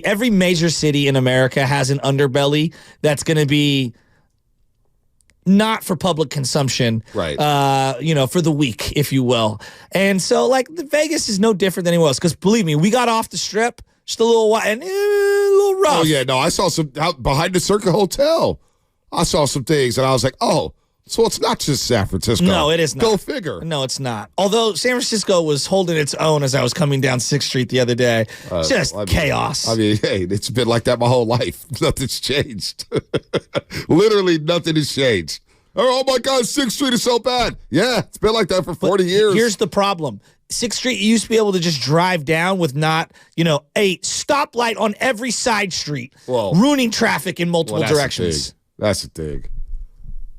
every major city in America has an underbelly that's going to be not for public consumption, right? For the weak, if you will. And so, like, Vegas is no different than anywhere else. Because believe me, we got off the Strip just a little while and a little rough. Oh yeah, no, I saw some out behind the Circa Hotel. I saw some things, and I was like, oh. So it's not just San Francisco. No, it is not. Go figure. No, it's not. Although San Francisco was holding its own as I was coming down 6th Street the other day. Chaos. I mean, hey, it's been like that my whole life. Nothing's changed. Literally nothing has changed. Oh, my God, 6th Street is so bad. Yeah, it's been like that for 40 years. Here's the problem. 6th Street, you used to be able to just drive down with not, a stoplight on every side street, ruining traffic in multiple directions. That's the thing.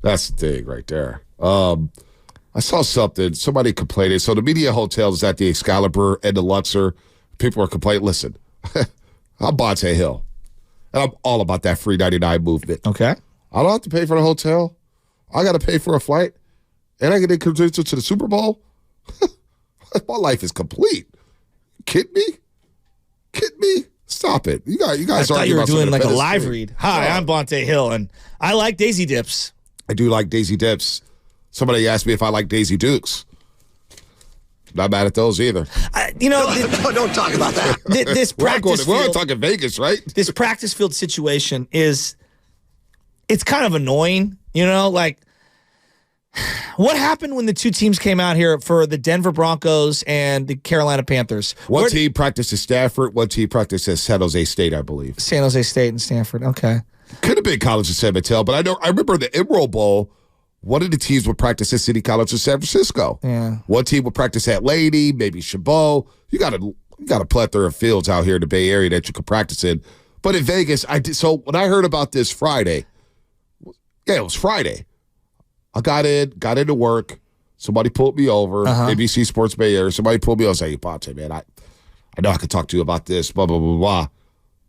That's the thing right there. I saw something. Somebody complaining. So the Media Hotel is at the Excalibur and the Luxor. People are complaining. Listen, I'm Bonte Hill, and I'm all about that free 99 movement. Okay. I don't have to pay for the hotel. I got to pay for a flight, and I get introduced to the Super Bowl. My life is complete. Kidding me? Stop it. You guys I thought you were doing like a live read. Hi, Oh. I'm Bonte Hill, and I like Daisy Dips. I do like Daisy Dips. Somebody asked me if I like Daisy Dukes. Not mad at those either. Don't talk about that. This practice We're field, talking Vegas, right? this practice field situation it's kind of annoying. Like what happened when the two teams came out here for the Denver Broncos and the Carolina Panthers? One team practiced at Stafford. One team practiced at San Jose State, I believe. San Jose State and Stanford. Okay. Could have been College of San Mateo, but I remember the Emerald Bowl. One of the teams would practice at City College of San Francisco. Yeah. One team would practice at Lady, maybe Chabot. You got a plethora of fields out here in the Bay Area that you could practice in. But in Vegas, so when I heard about this Friday, it was Friday. I got into work. Somebody pulled me over. ABC Sports Bay Area. Somebody pulled me over and said, hey, Bonte, man, I know I could talk to you about this, blah, blah, blah, blah.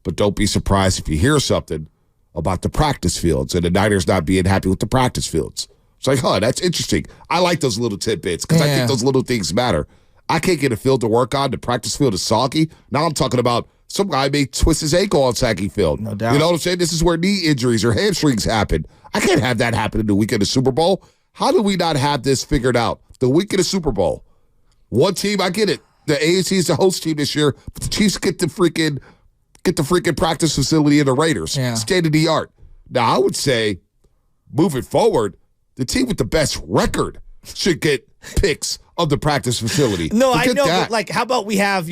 But don't be surprised if you hear something about the practice fields and the Niners not being happy with the practice fields. It's like, that's interesting. I like those little tidbits because I think those little things matter. I can't get a field to work on. The practice field is soggy. Now I'm talking about some guy may twist his ankle on saggy field. No doubt. You know what I'm saying? This is where knee injuries or hamstrings happen. I can't have that happen in the week of the Super Bowl. How do we not have this figured out? The week of the Super Bowl. One team, I get it. The ANC is the host team this year, but the Chiefs get the freaking practice facility in the Raiders. Yeah. State of the art. Now, I would say, moving forward, the team with the best record should get picks of the practice facility. No, Forget I know, that. but how about we have,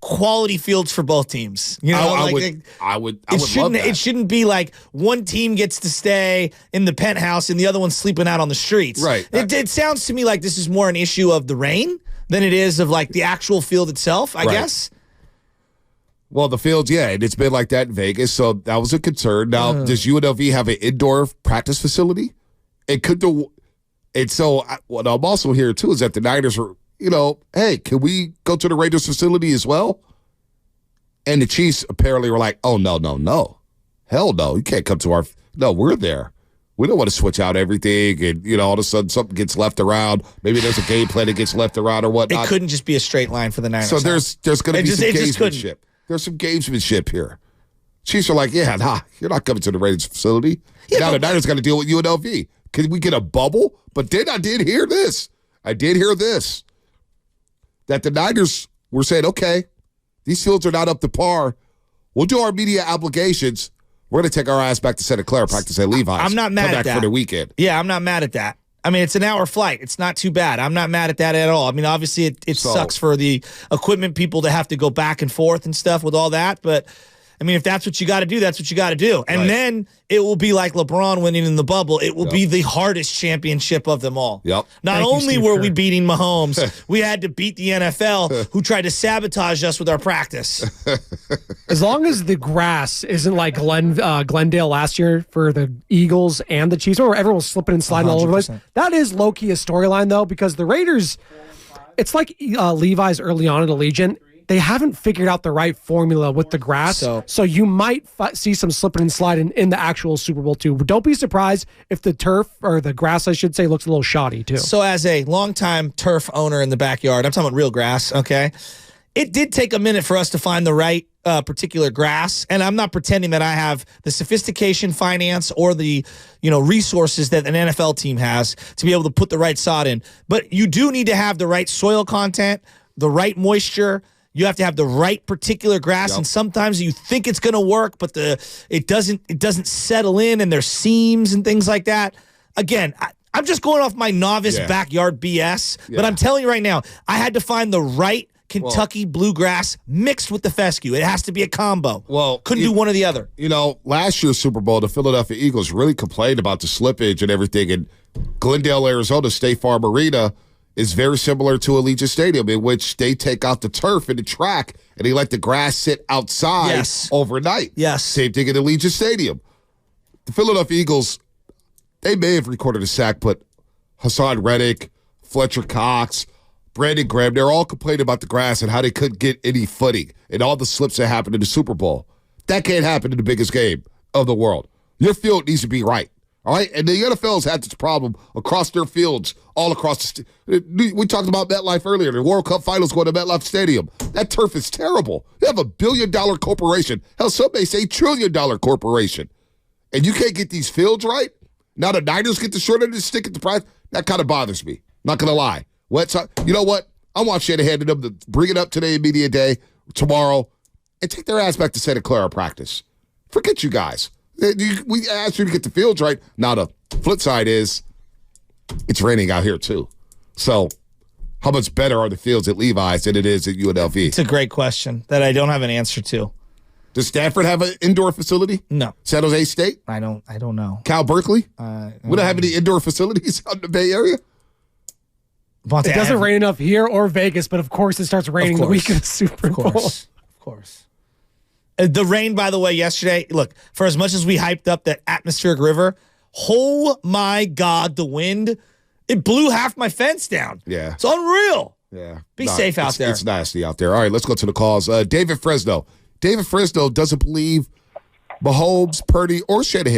quality fields for both teams? I would love that. It shouldn't be like one team gets to stay in the penthouse and the other one's sleeping out on the streets. Right. It sounds to me like this is more an issue of the rain than it is of like the actual field itself, I guess. Well, the fields, and it's been like that in Vegas, so that was a concern. Now, does UNLV have an indoor practice facility? What I'm also hearing, too, is that the Niners are, hey, can we go to the Raiders facility as well? And the Chiefs apparently were like, oh, no. Hell no, you can't come to our – no, we're there. We don't want to switch out everything and, all of a sudden something gets left around. Maybe there's a game plan that gets left around or whatnot. It couldn't just be a straight line for the Niners. So there's going to be some gamesmanship. Couldn't. There's some gamesmanship here. Chiefs are like, you're not coming to the Raiders facility. Now the Niners got to deal with UNLV. Can we get a bubble? But then I did hear this. That the Niners were saying, okay, these fields are not up to par. We'll do our media obligations. We're going to take our ass back to Santa Clara, practice at Levi's. I'm not mad at that. Come back for the weekend. Yeah, I'm not mad at that. I mean, it's an hour flight. It's not too bad. I'm not mad at that at all. I mean, obviously, it sucks for the equipment people to have to go back and forth and stuff with all that. But, I mean, if that's what you got to do, that's what you got to do. And then it will be like LeBron winning in the bubble. It will be the hardest championship of them all. Yep. Not only were we beating Mahomes, we had to beat the NFL, who tried to sabotage us with our practice. As long as the grass isn't like Glendale last year for the Eagles and the Chiefs, where everyone was slipping and sliding all over the place. That is low-key a storyline, though, because the Raiders, it's like Levi's early on at Allegiant. They haven't figured out the right formula with the grass, so you might see some slipping and sliding in the actual Super Bowl, too. But don't be surprised if the turf, or the grass, I should say, looks a little shoddy, too. So as a longtime turf owner in the backyard, I'm talking about real grass, okay? it did take a minute for us to find the right particular grass, and I'm not pretending that I have the sophistication, finance, or the resources that an NFL team has to be able to put the right sod in. But you do need to have the right soil content, the right moisture. You have to have the right particular grass, and sometimes you think it's going to work, but it doesn't settle in, and there's seams and things like that. Again, I'm just going off my novice backyard BS, but I'm telling you right now, I had to find the right Kentucky bluegrass mixed with the fescue. It has to be a combo. Well, couldn't do one or the other. Last year's Super Bowl, the Philadelphia Eagles really complained about the slippage and everything. And Glendale, Arizona, State Farm Arena is very similar to Allegiant Stadium, in which they take out the turf and the track and they let the grass sit outside overnight. Yes. Same thing at Allegiant Stadium. The Philadelphia Eagles, they may have recorded a sack, but Hassan Reddick, Fletcher Cox, Brandon Graham, they're all complaining about the grass and how they couldn't get any footing and all the slips that happened in the Super Bowl. That can't happen in the biggest game of the world. Your field needs to be right, all right? And the NFL's had this problem across their fields, all across we talked about MetLife earlier. The World Cup Finals going to MetLife Stadium. That turf is terrible. They have $1 billion corporation. Hell, some may say $1 trillion corporation. And you can't get these fields right? Now the Niners get the short end of the stick at the price? That kind of bothers me. Not going to lie. You know what? I want Shanahan and them to bring it up today in media day, tomorrow, and take their ass back to Santa Clara practice. Forget you guys. We asked you to get the fields right. Now the flip side is it's raining out here too. So how much better are the fields at Levi's than it is at UNLV? It's a great question that I don't have an answer to. Does Stanford have an indoor facility? No. San Jose State? I don't know. Cal Berkeley? We don't have any indoor facilities out in the Bay Area? It doesn't rain enough here or Vegas, but of course it starts raining the week of the Super Bowl. Of course. The rain, by the way, yesterday, look, for as much as we hyped up that atmospheric river, oh my God, the wind, it blew half my fence down. Yeah. It's unreal. Yeah. Be safe out there. It's nasty out there. All right, let's go to the calls. David Fresno. David Fresno doesn't believe Mahomes, Purdy, or Shanahan